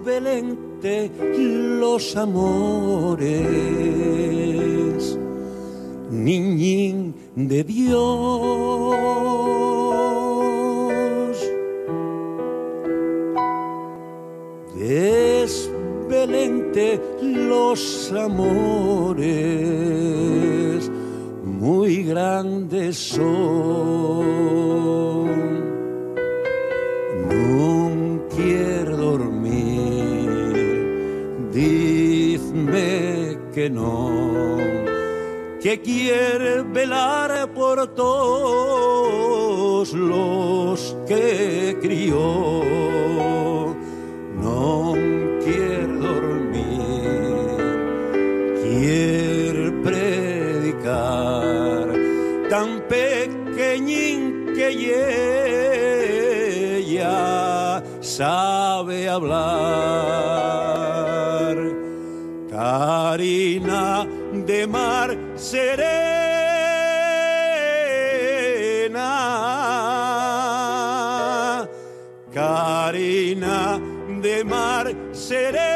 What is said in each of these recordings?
desvelente los amores, niñín de Dios. Desvelente los amores, muy grandes son. No quiero dormir, dime que no, que quiere velar por todos los que crió. No quiere dormir, quiere predicar, tan pequeñín que ella sabe hablar. Carina de mar serena, Carina de mar serena,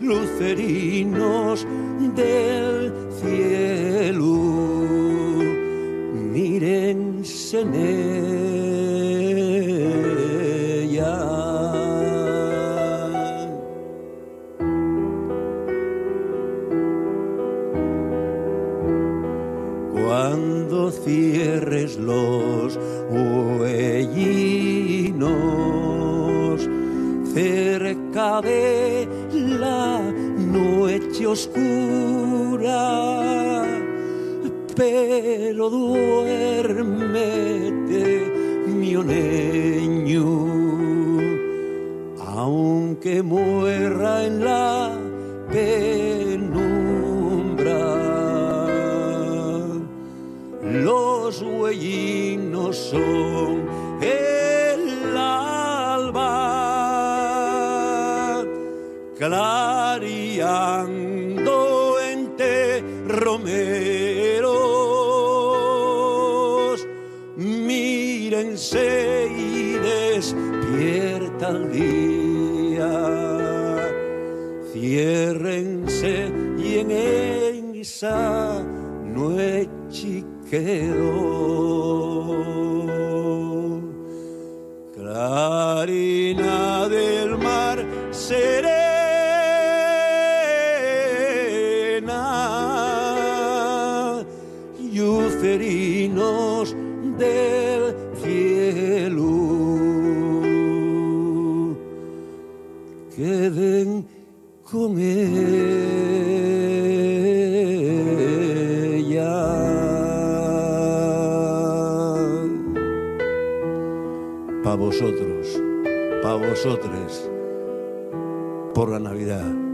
lucerinos del cielo, mírense en ella. Cuando cierres los huellinos cerca de la noche oscura, pero duérmete, mi oneño, aunque muera en la penumbra. Los huellinos son el alba, clareando entre romeros. Mírense y despierta el día, ciérrense y en esa noche quedó. Clarina del mar serena, lucerinos del cielo, queden con ella. Pa' vosotros, pa' vosotres, por la Navidad.